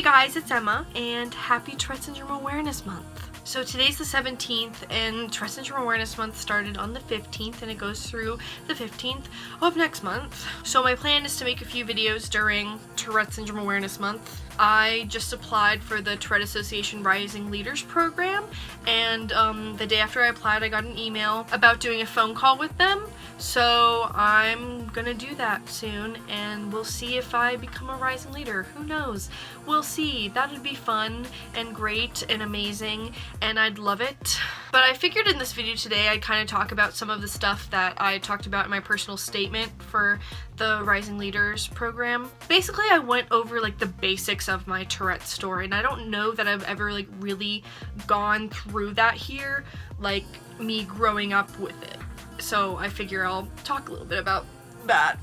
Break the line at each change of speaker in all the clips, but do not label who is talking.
guys, it's Emma, and happy Tourette Syndrome Awareness Month. So today's the 17th, and Tourette Syndrome Awareness Month started on the 15th, and it goes through the 15th of next month. So my plan is to make a few videos during Tourette Syndrome Awareness Month. I just applied for the Tourette Association Rising Leaders program, and the day after I applied, I got an email about doing a phone call with them. So I'm gonna do that soon, and we'll see if I become a rising leader. Who knows? We'll see. That would be fun and great and amazing, and I'd love it. But I figured in this video today I'd kind of talk about some of the stuff that I talked about in my personal statement for the Rising Leaders program. Basically, I went over like the basics of my Tourette story, and I don't know that I've ever like really gone through that here, like me growing up with it. So I figure I'll talk a little bit about that.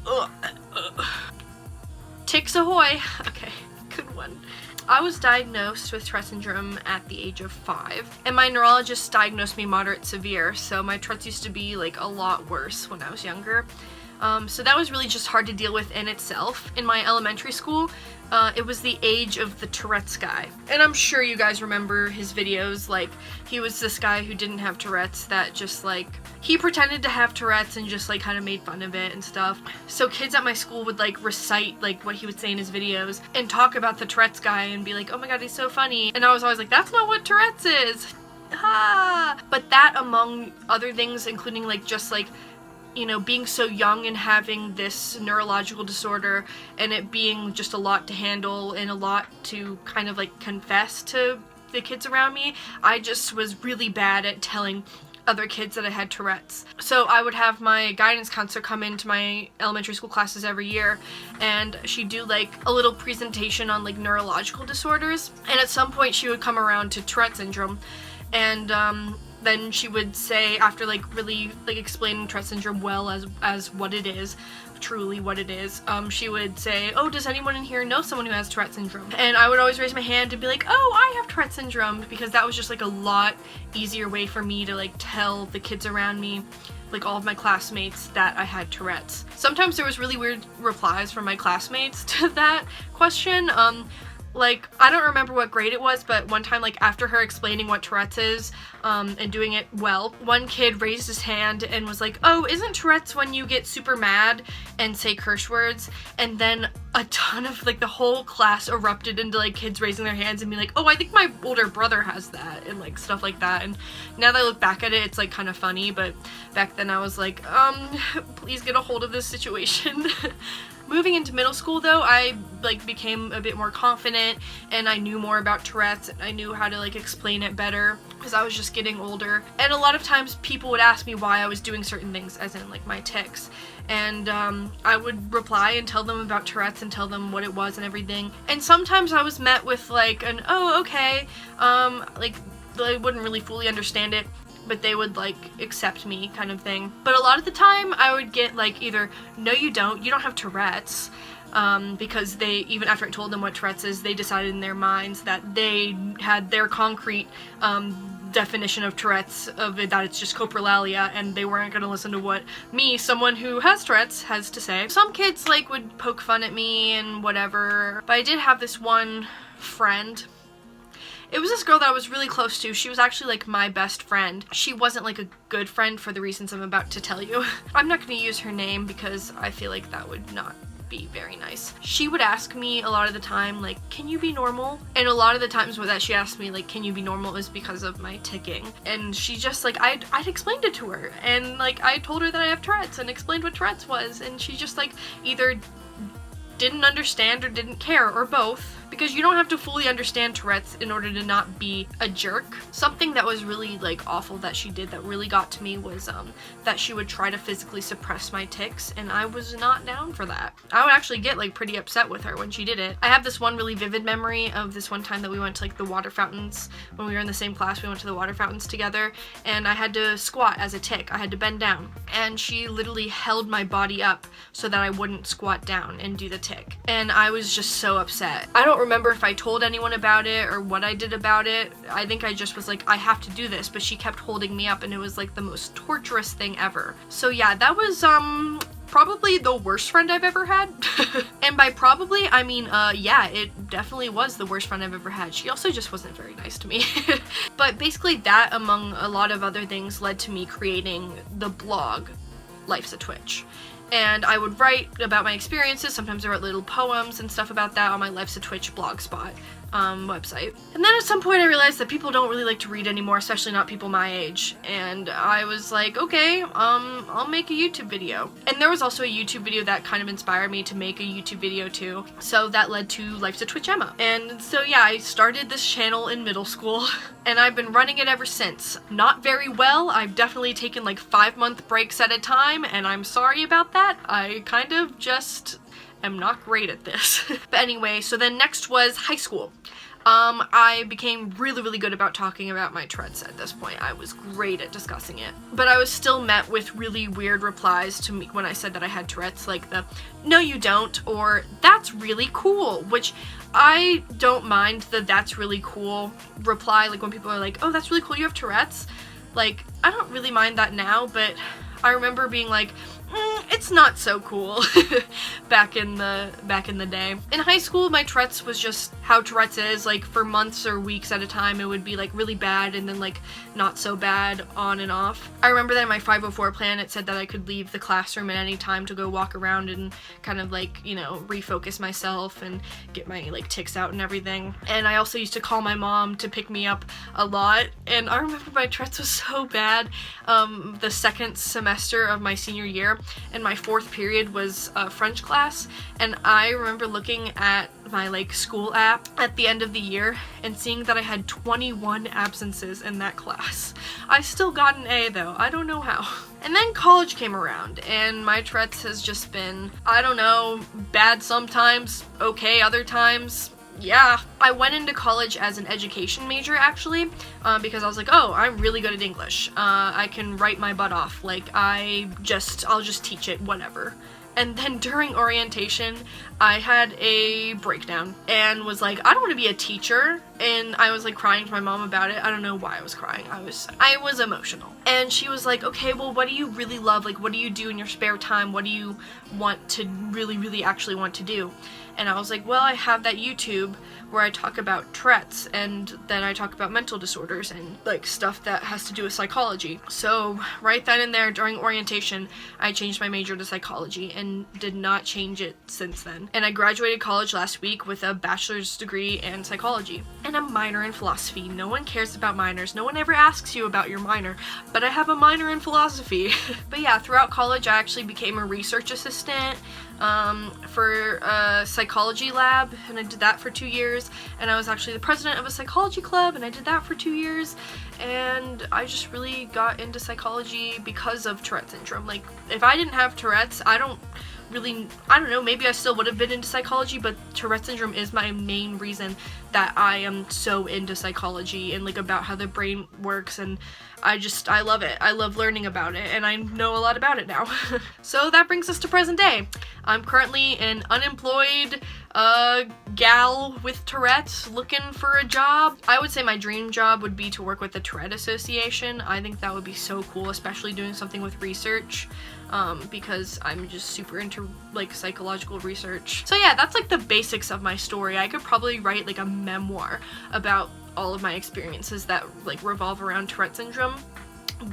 Ticks ahoy! Okay, good one. I was diagnosed with Tourette syndrome at the age of 5, and my neurologist diagnosed me moderate severe, so my Tourette's used to be like a lot worse when I was younger. So that was really just hard to deal with in itself. In my elementary school, it was the age of the Tourette's guy. And I'm sure you guys remember his videos, like, he was this guy who didn't have Tourette's that just, like, he pretended to have Tourette's and just, like, kind of made fun of it and stuff. So kids at my school would, like, recite, like, what he would say in his videos and talk about the Tourette's guy and be like, oh my god, he's so funny. And I was always like, that's not what Tourette's is! Ha! But that, among other things, including, like, just, like, you know, being so young and having this neurological disorder and it being just a lot to handle and a lot to kind of like confess to the kids around me, I just was really bad at telling other kids that I had Tourette's. So I would have my guidance counselor come into my elementary school classes every year, and she'd do like a little presentation on like neurological disorders, and at some point she would come around to Tourette syndrome, and then she would say, after like really like explaining Tourette syndrome well as what it is, truly what it is, she would say, oh, does anyone in here know someone who has Tourette syndrome? And I would always raise my hand and be like, oh, I have Tourette syndrome, because that was just like a lot easier way for me to like tell the kids around me, like all of my classmates, that I had Tourette's. Sometimes there was really weird replies from my classmates to that question. Like, I don't remember what grade it was, but one time, like, after her explaining what Tourette's is, and doing it well, one kid raised his hand and was like, oh, isn't Tourette's when you get super mad and say curse words? And then a ton of, like, the whole class erupted into, like, kids raising their hands and being like, oh, I think my older brother has that, and, like, stuff like that. And now that I look back at it, it's, like, kind of funny, but back then I was like, please get a hold of this situation. Moving into middle school, though, I like became a bit more confident, and I knew more about Tourette's, and I knew how to like explain it better because I was just getting older. And a lot of times people would ask me why I was doing certain things, as in like my tics, and I would reply and tell them about Tourette's and tell them what it was and everything. And sometimes I was met with like an, oh, okay, like they wouldn't really fully understand it, but they would like accept me kind of thing. But a lot of the time I would get like either, no you don't have Tourette's, because they, even after I told them what Tourette's is, they decided in their minds that they had their concrete definition of Tourette's, of it, that it's just coprolalia, and they weren't gonna listen to what me, someone who has Tourette's, has to say. Some kids like would poke fun at me and whatever, but I did have this one friend. It was this girl that I was really close to. She was actually like my best friend. She wasn't like a good friend for the reasons I'm about to tell you. I'm not going to use her name because I feel like that would not be very nice. She would ask me a lot of the time, like, can you be normal? And a lot of the times that she asked me, like, can you be normal, is because of my ticking. And she just, like, I'd explained it to her. And, like, I told her that I have Tourette's and explained what Tourette's was. And she just, like, either didn't understand or didn't care, or both, because you don't have to fully understand Tourette's in order to not be a jerk. Something that was really like awful that she did that really got to me was that she would try to physically suppress my tics, and I was not down for that. I would actually get like pretty upset with her when she did it. I have this one really vivid memory of this one time that we went to like the water fountains. When we were in the same class, we went to the water fountains together, and I had to squat as a tic. I had to bend down, and she literally held my body up so that I wouldn't squat down and do the tic. And I was just so upset. I don't remember if I told anyone about it or what I did about it. I think I just was like, I have to do this, but she kept holding me up, and it was like the most torturous thing ever. So yeah, that was probably the worst friend I've ever had. And by probably, I mean, yeah, it definitely was the worst friend I've ever had. She also just wasn't very nice to me. But basically that, among a lot of other things, led to me creating the blog, Life's a Twitch. And I would write about my experiences. Sometimes I wrote little poems and stuff about that on my Life's a Twitch blogspot website. And then at some point I realized that people don't really like to read anymore, especially not people my age. And I was like, okay, I'll make a YouTube video. And there was also a YouTube video that kind of inspired me to make a YouTube video too. So that led to Life's a Twitch Emma. And so yeah, I started this channel in middle school and I've been running it ever since. Not very well. I've definitely taken like 5-month breaks at a time, and I'm sorry about that. I kind of just am not great at this. But anyway, so then next was high school. I became really good about talking about my Tourette's at this point. I was great at discussing it. But I was still met with really weird replies to me when I said that I had Tourette's, like the, no you don't, or that's really cool, which I don't mind the that's really cool reply, like when people are like, oh, that's really cool, you have Tourette's. Like, I don't really mind that now, but I remember being like, it's not so cool back in the day. In high school, my Tourette's was just how Tourette's is. Like, for months or weeks at a time, it would be like really bad and then like not so bad, on and off. I remember that in my 504 plan, it said that I could leave the classroom at any time to go walk around and kind of like, you know, refocus myself and get my like tics out and everything. And I also used to call my mom to pick me up a lot. And I remember my Tourette's was so bad the second semester of my senior year, and my 4th period was French class, and I remember looking at my like school app at the end of the year and seeing that I had 21 absences in that class. I still got an A though, I don't know how. And then college came around and my Tourette's has just been, I don't know, bad sometimes, okay other times. Yeah, I went into college as an education major actually, because I was like, oh, I'm really good at English. I can write my butt off. Like, I'll just teach it, whatever. And then during orientation, I had a breakdown and was like, I don't want to be a teacher. And I was like crying to my mom about it. I don't know why I was crying. I was emotional. And she was like, okay, well, what do you really love? Like, what do you do in your spare time? What do you want to really actually want to do? And I was like, well, I have that YouTube where I talk about Tourette's, and then I talk about mental disorders and like stuff that has to do with psychology. So right then and there during orientation, I changed my major to psychology and did not change it since then. And I graduated college last week with a bachelor's degree in psychology and a minor in philosophy. No one cares about minors. No one ever asks you about your minor, but I have a minor in philosophy. But yeah, throughout college, I actually became a research assistant for a psychology lab, and I did that for 2 years, and I was actually the president of a psychology club, and I did that for 2 years, and I just really got into psychology because of Tourette syndrome. Like, if I didn't have Tourette's, I don't know, maybe I still would have been into psychology, but Tourette syndrome is my main reason that I am so into psychology and like about how the brain works, and I love it. I love learning about it, and I know a lot about it now. So that brings us to present day. I'm currently an unemployed gal with Tourette's looking for a job. I would say my dream job would be to work with the Tourette Association. I think that would be so cool, especially doing something with research, because I'm just super into like psychological research. So yeah, that's like the basics of my story. I could probably write like a memoir about all of my experiences that like revolve around Tourette syndrome,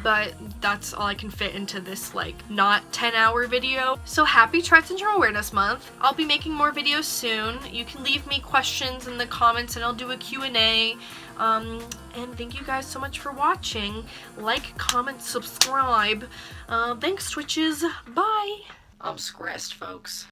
but that's all I can fit into this like not 10-hour video. So happy Tourette Syndrome Awareness Month. I'll be making more videos soon. You can leave me questions in the comments and I'll do a Q&A. And thank you guys so much for watching. Like, comment, subscribe. Thanks, Twitches. Bye. I'm stressed, folks.